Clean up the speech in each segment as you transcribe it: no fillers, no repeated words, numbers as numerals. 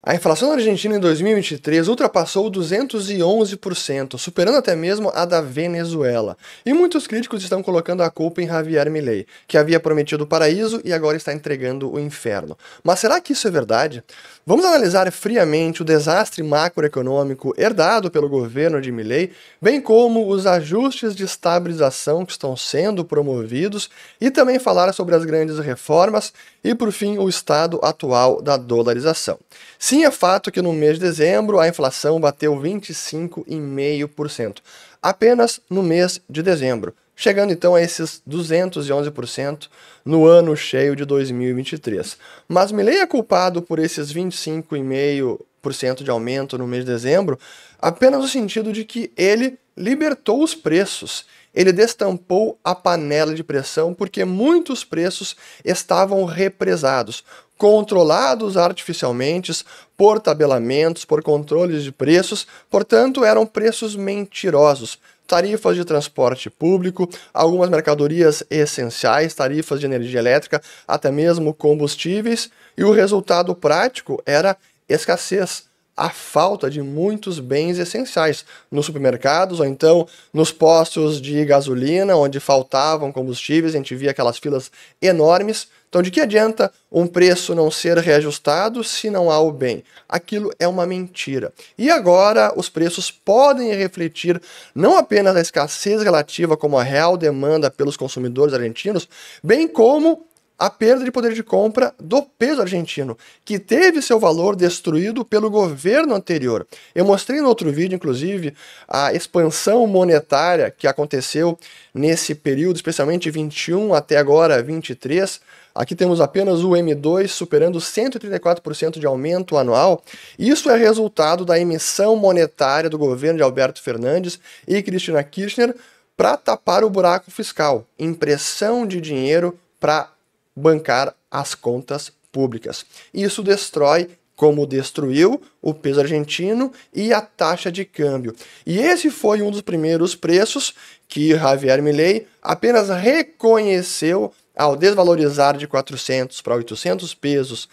A inflação na Argentina em 2023 ultrapassou 211%, superando até mesmo a da Venezuela. E muitos críticos estão colocando a culpa em Javier Milei, que havia prometido o paraíso e agora está entregando o inferno. Mas será que isso é verdade? Vamos analisar friamente o desastre macroeconômico herdado pelo governo de Milei, bem como os ajustes de estabilização que estão sendo promovidos e também falar sobre as grandes reformas e, por fim, o estado atual da dolarização. Sim, é fato que no mês de dezembro a inflação bateu 25,5%, apenas no mês de dezembro, chegando então a esses 211% no ano cheio de 2023. Mas Milei é culpado por esses 25,5% de aumento no mês de dezembro apenas no sentido de que ele libertou os preços. Ele destampou a panela de pressão porque muitos preços estavam represados, controlados artificialmente por tabelamentos, por controles de preços, portanto eram preços mentirosos. Tarifas de transporte público, algumas mercadorias essenciais, tarifas de energia elétrica, até mesmo combustíveis, e o resultado prático era escassez, a falta de muitos bens essenciais nos supermercados ou então nos postos de gasolina, onde faltavam combustíveis, a gente via aquelas filas enormes. Então, de que adianta um preço não ser reajustado se não há o bem? Aquilo é uma mentira. E agora os preços podem refletir não apenas a escassez relativa como a real demanda pelos consumidores argentinos, bem como a perda de poder de compra do peso argentino, que teve seu valor destruído pelo governo anterior. Eu mostrei no outro vídeo, inclusive, a expansão monetária que aconteceu nesse período, especialmente 21 até agora 23. Aqui temos apenas o M2 superando 134% de aumento anual. Isso é resultado da emissão monetária do governo de Alberto Fernandes e Cristina Kirchner para tapar o buraco fiscal, impressão de dinheiro para bancar as contas públicas. Isso destrói, como destruiu, o peso argentino e a taxa de câmbio. E esse foi um dos primeiros preços que Javier Milei apenas reconheceu ao desvalorizar de 400 para 800 pesos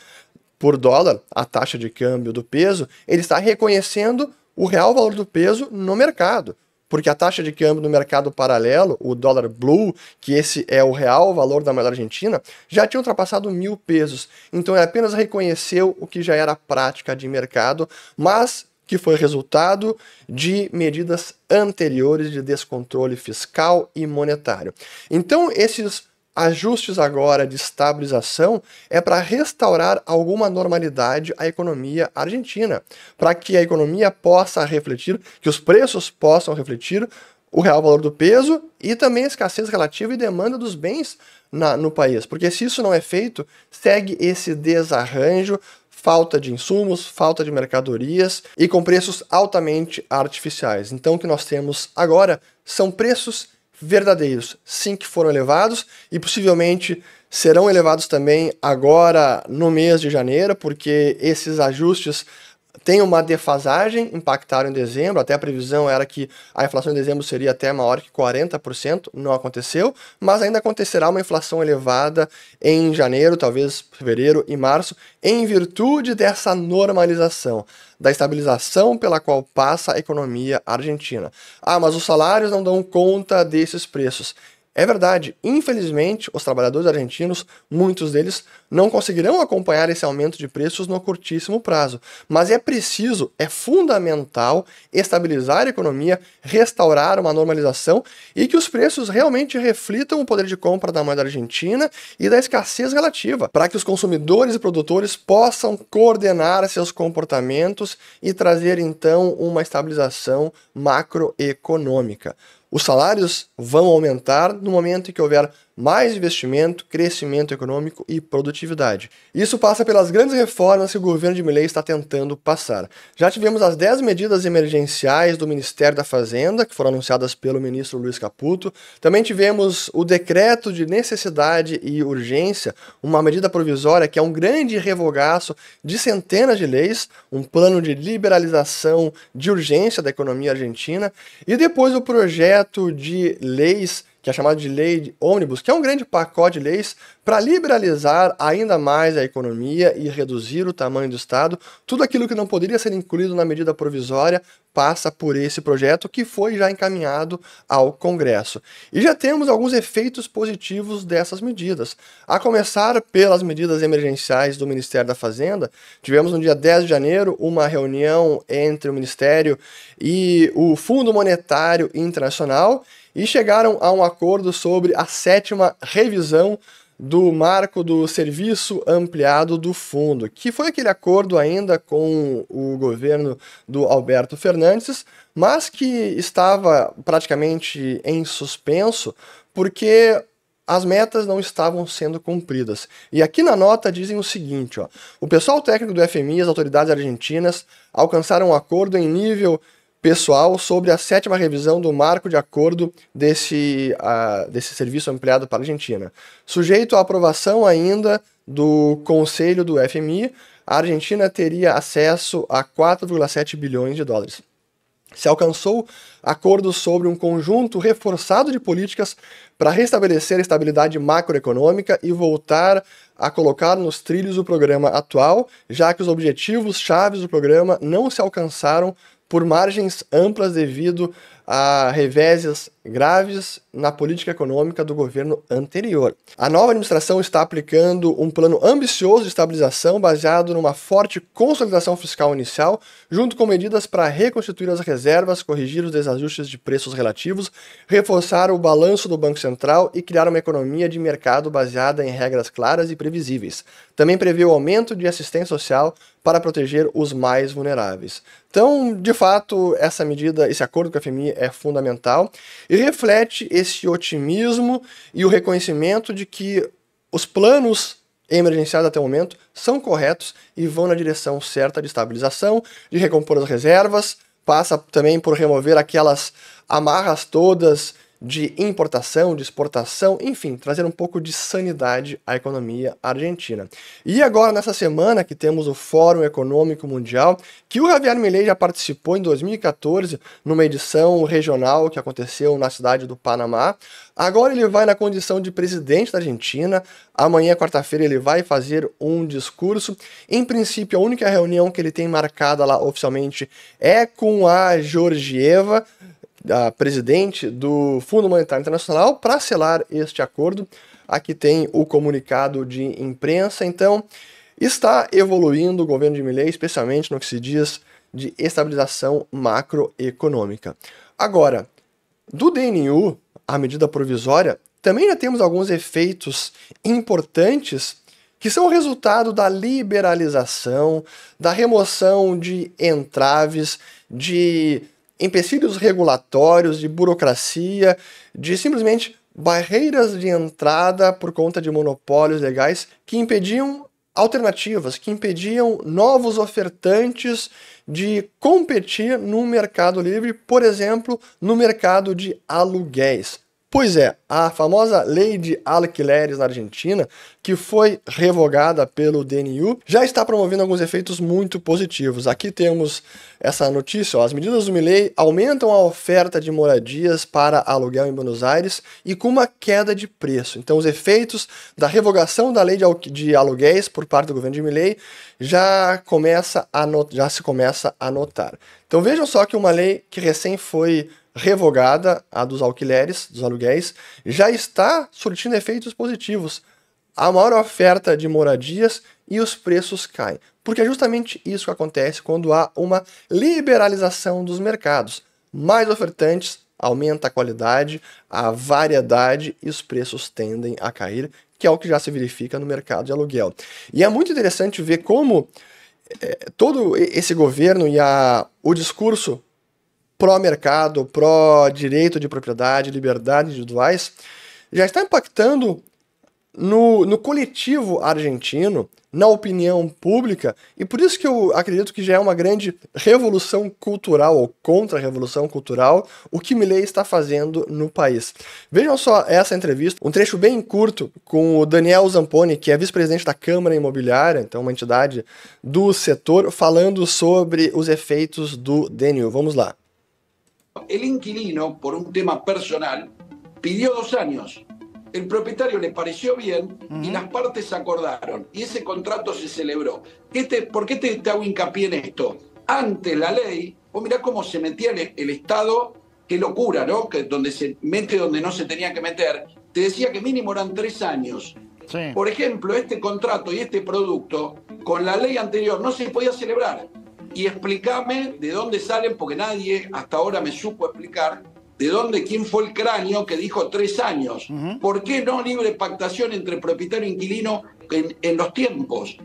por dólar a taxa de câmbio do peso. Ele está reconhecendo o real valor do peso no mercado. Porque a taxa de câmbio no mercado paralelo, o dólar blue, que esse é o real valor da moeda argentina, já tinha ultrapassado 1.000 pesos. Então ele apenas reconheceu o que já era prática de mercado, mas que foi resultado de medidas anteriores de descontrole fiscal e monetário. Então esses ajustes agora de estabilização é para restaurar alguma normalidade à economia argentina, para que a economia possa refletir, que os preços possam refletir o real valor do peso e também a escassez relativa e demanda dos bens no país. Porque se isso não é feito, segue esse desarranjo, falta de insumos, falta de mercadorias e com preços altamente artificiais. Então o que nós temos agora são preços verdadeiros, sim, que foram elevados e possivelmente serão elevados também agora no mês de janeiro, porque esses ajustes têm uma defasagem, impactaram em dezembro, até a previsão era que a inflação em dezembro seria até maior que 40%, não aconteceu, mas ainda acontecerá uma inflação elevada em janeiro, talvez fevereiro e março, em virtude dessa normalização, da estabilização pela qual passa a economia argentina. Ah, mas os salários não dão conta desses preços. É verdade, infelizmente, os trabalhadores argentinos, muitos deles, não conseguirão acompanhar esse aumento de preços no curtíssimo prazo. Mas é preciso, é fundamental estabilizar a economia, restaurar uma normalização e que os preços realmente reflitam o poder de compra da moeda argentina e da escassez relativa, para que os consumidores e produtores possam coordenar seus comportamentos e trazer, então, uma estabilização macroeconômica. Os salários vão aumentar no momento em que houver mais investimento, crescimento econômico e produtividade. Isso passa pelas grandes reformas que o governo de Milei está tentando passar. Já tivemos as 10 medidas emergenciais do Ministério da Fazenda, que foram anunciadas pelo ministro Luiz Caputo. Também tivemos o decreto de necessidade e urgência, uma medida provisória que é um grande revogaço de centenas de leis, um plano de liberalização de urgência da economia argentina, e depois o projeto de leis que é chamado de Lei Ônibus, que é um grande pacote de leis para liberalizar ainda mais a economia e reduzir o tamanho do Estado. Tudo aquilo que não poderia ser incluído na medida provisória passa por esse projeto que foi já encaminhado ao Congresso. E já temos alguns efeitos positivos dessas medidas. A começar pelas medidas emergenciais do Ministério da Fazenda, tivemos no dia 10 de janeiro uma reunião entre o Ministério e o Fundo Monetário Internacional e chegaram a um acordo sobre a 7ª revisão do marco do serviço ampliado do fundo, que foi aquele acordo ainda com o governo do Alberto Fernandes, mas que estava praticamente em suspenso porque as metas não estavam sendo cumpridas. E aqui na nota dizem o seguinte, ó, o pessoal técnico do FMI e as autoridades argentinas alcançaram um acordo em nível pessoal sobre a 7ª revisão do marco de acordo desse serviço ampliado para a Argentina. Sujeito à aprovação ainda do Conselho do FMI, a Argentina teria acesso a 4,7 bilhões de dólares. Se alcançou acordo sobre um conjunto reforçado de políticas para restabelecer a estabilidade macroeconômica e voltar a colocar nos trilhos o programa atual, já que os objetivos chaves do programa não se alcançaram por margens amplas devido a reveses graves na política econômica do governo anterior. A nova administração está aplicando um plano ambicioso de estabilização baseado numa forte consolidação fiscal inicial, junto com medidas para reconstituir as reservas, corrigir os desajustes de preços relativos, reforçar o balanço do Banco Central e criar uma economia de mercado baseada em regras claras e previsíveis. Também prevê o aumento de assistência social para proteger os mais vulneráveis. Então, de fato, essa medida, esse acordo com a FMI é fundamental e reflete esse otimismo e o reconhecimento de que os planos emergenciais até o momento são corretos e vão na direção certa de estabilização, de recompor as reservas, passa também por remover aquelas amarras todas de importação, de exportação, enfim, trazer um pouco de sanidade à economia argentina. E agora, nessa semana que temos o Fórum Econômico Mundial, que o Javier Milei já participou em 2014, numa edição regional que aconteceu na cidade do Panamá, agora ele vai na condição de presidente da Argentina, amanhã, quarta-feira, ele vai fazer um discurso. Em princípio, a única reunião que ele tem marcada lá oficialmente é com a Georgieva, a presidente do Fundo Monetário Internacional, para selar este acordo. Aqui tem o comunicado de imprensa. Então, está evoluindo o governo de Milei, especialmente no que se diz de estabilização macroeconômica. Agora, do DNU, a medida provisória, também já temos alguns efeitos importantes que são o resultado da liberalização, da remoção de entraves, de empecilhos regulatórios, de burocracia, de simplesmente barreiras de entrada por conta de monopólios legais que impediam alternativas, que impediam novos ofertantes de competir no mercado livre, por exemplo, no mercado de aluguéis. Pois é, a famosa lei de alquileres na Argentina, que foi revogada pelo DNU, já está promovendo alguns efeitos muito positivos. Aqui temos essa notícia, ó, as medidas do Milei aumentam a oferta de moradias para aluguel em Buenos Aires e com uma queda de preço. Então os efeitos da revogação da lei de aluguéis por parte do governo de Milei já se começa a notar. Então vejam só que uma lei que recém foi revogada, a dos alquileres, dos aluguéis, já está surtindo efeitos positivos. Há maior oferta de moradias e os preços caem. Porque é justamente isso que acontece quando há uma liberalização dos mercados. Mais ofertantes, aumenta a qualidade, a variedade e os preços tendem a cair, que é o que já se verifica no mercado de aluguel. E é muito interessante ver como todo esse governo e o discurso pró-mercado, pró-direito de propriedade, liberdades individuais, já está impactando no coletivo argentino, na opinião pública, e por isso que eu acredito que já é uma grande revolução cultural, ou contra-revolução cultural, o que Milei está fazendo no país. Vejam só essa entrevista, um trecho bem curto, com o Daniel Zamponi, que é vice-presidente da Câmara Imobiliária, então uma entidade do setor, falando sobre os efeitos do DNU. Vamos lá. El inquilino, por un tema personal, pidió 2 años el propietario le pareció bien y las partes acordaron. Y ese contrato se celebró. ¿Por qué te hago hincapié en esto? Antes la ley, vos mirá cómo se metía el Estado, qué locura, ¿no? Que donde se mete donde no se tenía que meter. Te decía que mínimo eran 3 años. Sí. Por ejemplo, este contrato y este producto, con la ley anterior no se podía celebrar. Y explícame de dónde salen, porque nadie hasta ahora me supo explicar de dónde, quién fue el cráneo que dijo 3 años. ¿Por qué no libre pactación entre propietario e inquilino en los tiempos?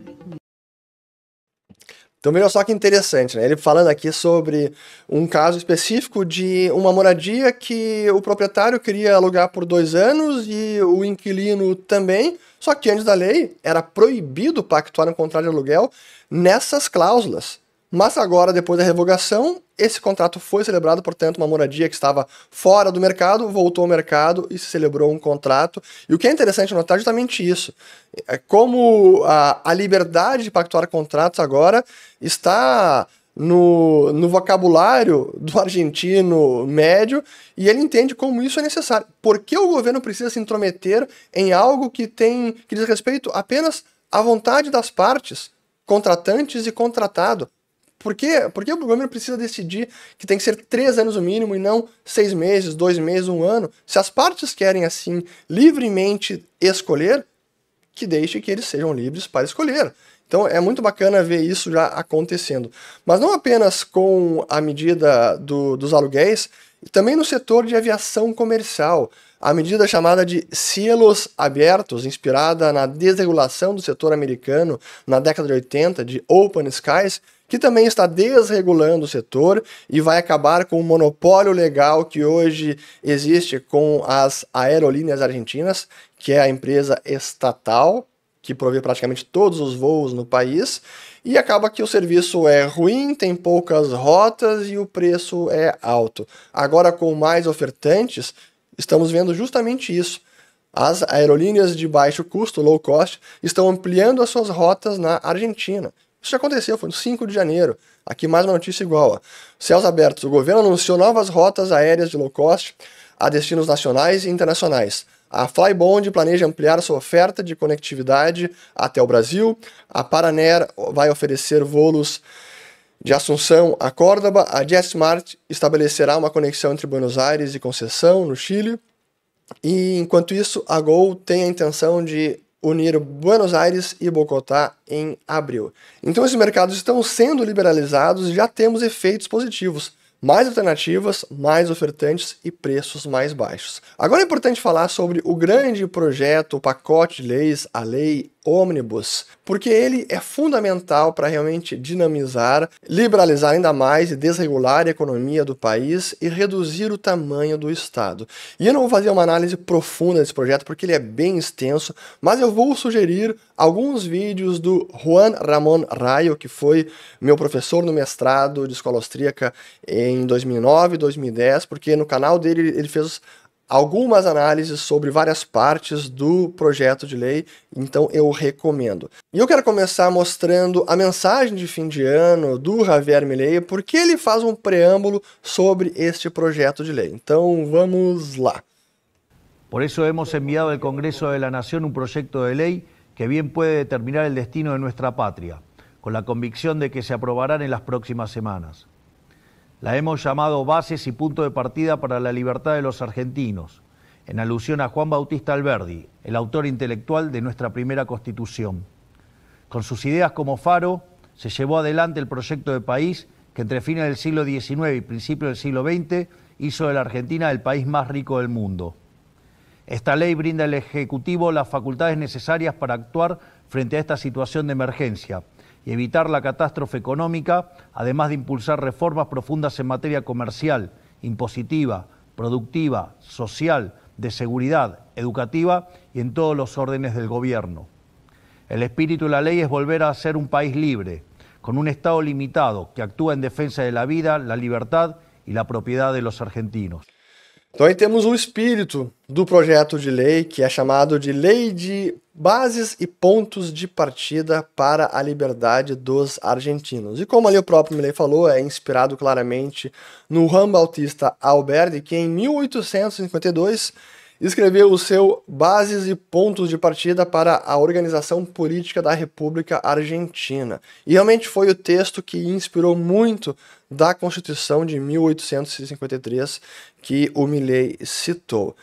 Então, veja só que interessante, né? Ele falando aqui sobre um caso específico de uma moradia que o proprietário queria alugar por 2 anos e o inquilino também, só que antes da lei era proibido pactuar um contrato de aluguel nessas cláusulas. Mas agora, depois da revogação, esse contrato foi celebrado, portanto, uma moradia que estava fora do mercado, voltou ao mercado e se celebrou um contrato. E o que é interessante notar é justamente isso. É como a liberdade de pactuar contratos agora está no vocabulário do argentino médio e ele entende como isso é necessário. Por que o governo precisa se intrometer em algo que diz respeito apenas à vontade das partes, contratantes e contratado? Por que o governo precisa decidir que tem que ser 3 anos o mínimo e não 6 meses, 2 meses, 1 ano? Se as partes querem, assim, livremente escolher, que deixe que eles sejam livres para escolher. Então é muito bacana ver isso já acontecendo. Mas não apenas com a medida dos aluguéis, também no setor de aviação comercial. A medida chamada de cielos abertos, inspirada na desregulação do setor americano na década de 80, de Open Skies, que também está desregulando o setor e vai acabar com o monopólio legal que hoje existe com as aerolíneas argentinas, que é a empresa estatal, que provê praticamente todos os voos no país, e acaba que o serviço é ruim, tem poucas rotas e o preço é alto. Agora, com mais ofertantes, estamos vendo justamente isso. As aerolíneas de baixo custo, low cost, estão ampliando as suas rotas na Argentina. Isso já aconteceu, foi no 5 de janeiro. Aqui mais uma notícia igual. Ó. Céus abertos. O governo anunciou novas rotas aéreas de low cost a destinos nacionais e internacionais. A Flybond planeja ampliar sua oferta de conectividade até o Brasil. A Paraner vai oferecer voos de Assunção a Córdoba. A JetSmart estabelecerá uma conexão entre Buenos Aires e Conceição, no Chile. E, enquanto isso, a Gol tem a intenção de unir Buenos Aires e Bogotá em abril. Então esses mercados estão sendo liberalizados e já temos efeitos positivos. Mais alternativas, mais ofertantes e preços mais baixos. Agora é importante falar sobre o grande projeto, o pacote de leis, a lei Ônibus, porque ele é fundamental para realmente dinamizar, liberalizar ainda mais e desregular a economia do país e reduzir o tamanho do Estado. E eu não vou fazer uma análise profunda desse projeto porque ele é bem extenso, mas eu vou sugerir alguns vídeos do Juan Ramón Rayo, que foi meu professor no mestrado de escola austríaca em 2009 e 2010, porque no canal dele ele fez algumas análises sobre várias partes do projeto de lei, então eu recomendo. E eu quero começar mostrando a mensagem de fim de ano do Javier Milei, porque ele faz um preâmbulo sobre este projeto de lei. Então vamos lá. Por eso hemos enviado al Congreso de la Nación un proyecto de ley que bien puede determinar el destino de nuestra patria, con la convicción de que se aprobarán en las próximas semanas. La hemos llamado Bases y Punto de Partida para la Libertad de los Argentinos, en alusión a Juan Bautista Alberdi, el autor intelectual de nuestra primera Constitución. Con sus ideas como faro, se llevó adelante el proyecto de país que entre fines del siglo XIX y principios del siglo XX hizo de la Argentina el país más rico del mundo. Esta ley brinda al Ejecutivo las facultades necesarias para actuar frente a esta situación de emergencia y evitar la catástrofe económica, además de impulsar reformas profundas en materia comercial, impositiva, productiva, social, de seguridad, educativa y en todos los órdenes del gobierno. El espíritu de la ley es volver a ser un país libre, con un Estado limitado que actúa en defensa de la vida, la libertad y la propiedad de los argentinos. Então aí temos o espírito do projeto de lei, que é chamado de Lei de Bases e Pontos de Partida para a Liberdade dos Argentinos. E como ali o próprio Milei falou, é inspirado claramente no Juan Bautista Alberdi, que em 1852 escreveu o seu Bases e Pontos de Partida para a Organização Política da República Argentina. E realmente foi o texto que inspirou muito da Constituição de 1853 que o Milei citou.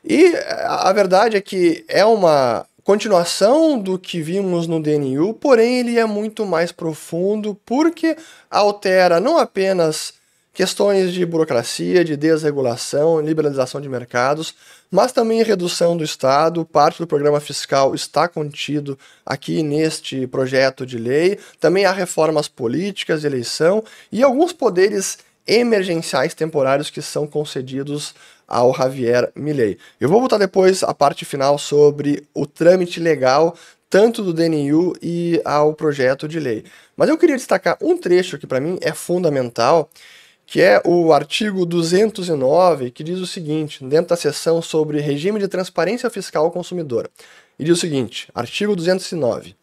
E a verdade é que é uma continuação do que vimos no DNU, porém ele é muito mais profundo porque altera não apenas questões de burocracia, de desregulação, liberalização de mercados, mas também redução do Estado. Parte do programa fiscal está contido aqui neste projeto de lei. Também há reformas políticas de eleição e alguns poderes emergenciais temporários que são concedidos ao Javier Milei. Eu vou botar depois a parte final sobre o trâmite legal tanto do DNU e ao projeto de lei. Mas eu queria destacar um trecho que para mim é fundamental, que é o artigo 209, que diz o seguinte, dentro da seção sobre regime de transparência fiscal ao consumidor. E diz o seguinte, artigo 209.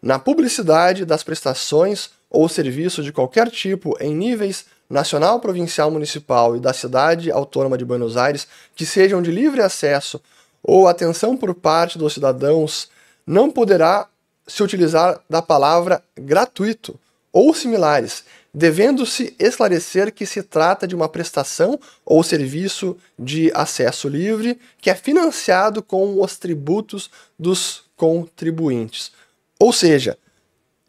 Na publicidade das prestações ou serviços de qualquer tipo em níveis nacional, provincial, municipal e da cidade autônoma de Buenos Aires, que sejam de livre acesso ou atenção por parte dos cidadãos, não poderá se utilizar da palavra gratuito ou similares, devendo-se esclarecer que se trata de uma prestação ou serviço de acesso livre que é financiado com os tributos dos contribuintes. Ou seja,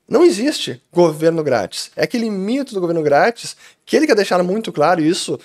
não existe governo grátis. É aquele mito do governo grátis que ele quer deixar muito claro, e isso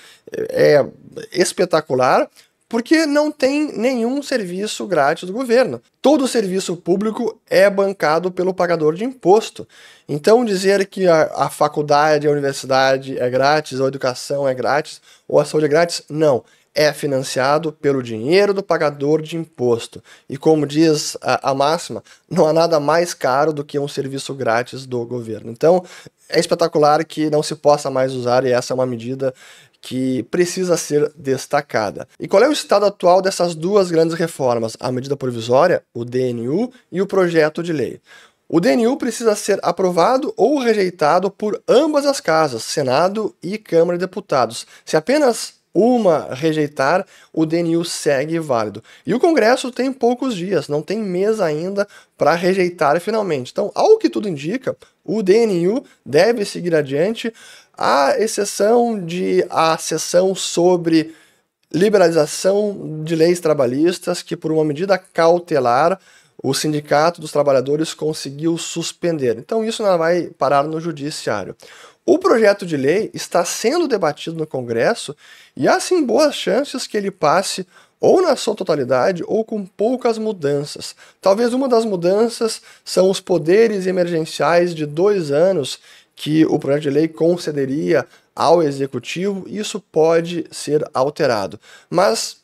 é espetacular, porque não tem nenhum serviço grátis do governo. Todo serviço público é bancado pelo pagador de imposto. Então dizer que a faculdade, a universidade é grátis, ou a educação é grátis, ou a saúde é grátis, não. É financiado pelo dinheiro do pagador de imposto. E como diz a máxima, não há nada mais caro do que um serviço grátis do governo. Então é espetacular que não se possa mais usar, e essa é uma medida que precisa ser destacada. E qual é o estado atual dessas duas grandes reformas? A medida provisória, o DNU, e o projeto de lei. O DNU precisa ser aprovado ou rejeitado por ambas as casas, Senado e Câmara de Deputados. Se apenas uma rejeitar, o DNU segue válido. E o Congresso tem poucos dias, não tem mês ainda para rejeitar finalmente. Então, ao que tudo indica, o DNU deve seguir adiante, à exceção de a sessão sobre liberalização de leis trabalhistas, que por uma medida cautelar o Sindicato dos Trabalhadores conseguiu suspender. Então isso não vai parar no judiciário. O projeto de lei está sendo debatido no Congresso e há sim boas chances que ele passe ou na sua totalidade ou com poucas mudanças. Talvez uma das mudanças são os poderes emergenciais de 2 anos que o projeto de lei concederia ao Executivo. Isso pode ser alterado. Mas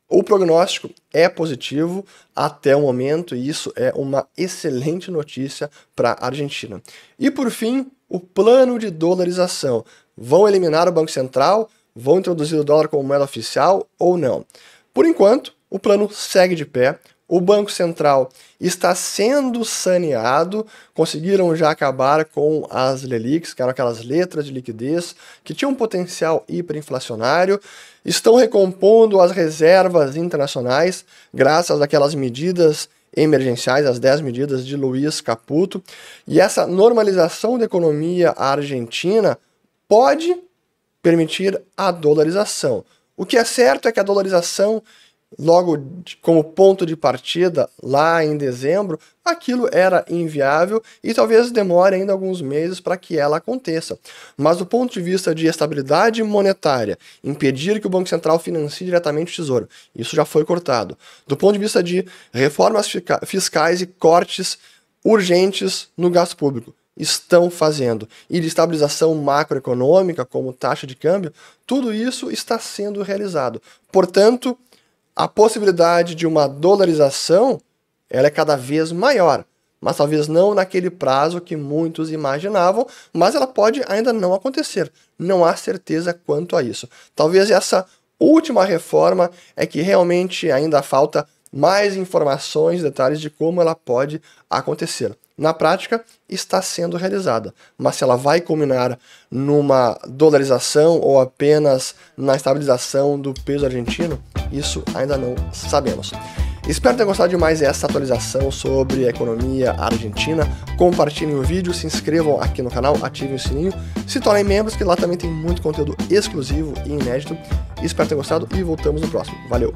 o prognóstico é positivo até o momento e isso é uma excelente notícia para a Argentina. E por fim, o plano de dolarização. Vão eliminar o Banco Central? Vão introduzir o dólar como moeda oficial ou não? Por enquanto, o plano segue de pé. O Banco Central está sendo saneado, conseguiram já acabar com as LELIQs, que eram aquelas letras de liquidez, que tinham um potencial hiperinflacionário, estão recompondo as reservas internacionais, graças àquelas medidas emergenciais, as 10 medidas de Luiz Caputo, e essa normalização da economia argentina pode permitir a dolarização. O que é certo é que a dolarização, logo como ponto de partida, lá em dezembro, aquilo era inviável e talvez demore ainda alguns meses para que ela aconteça. Mas do ponto de vista de estabilidade monetária, impedir que o Banco Central financie diretamente o Tesouro, isso já foi cortado. Do ponto de vista de reformas fiscais e cortes urgentes no gasto público, estão fazendo. E de estabilização macroeconômica, como taxa de câmbio, tudo isso está sendo realizado. Portanto, a possibilidade de uma dolarização ela é cada vez maior, mas talvez não naquele prazo que muitos imaginavam, mas ela pode ainda não acontecer. Não há certeza quanto a isso. Talvez essa última reforma é que realmente ainda falta mais informações, detalhes de como ela pode acontecer. na prática, está sendo realizada. Mas se ela vai culminar numa dolarização ou apenas na estabilização do peso argentino, isso ainda não sabemos. Espero ter gostado de mais essa atualização sobre a economia argentina. Compartilhem o vídeo, se inscrevam aqui no canal, ativem o sininho, se tornem membros, que lá também tem muito conteúdo exclusivo e inédito. Espero ter gostado e voltamos no próximo. Valeu!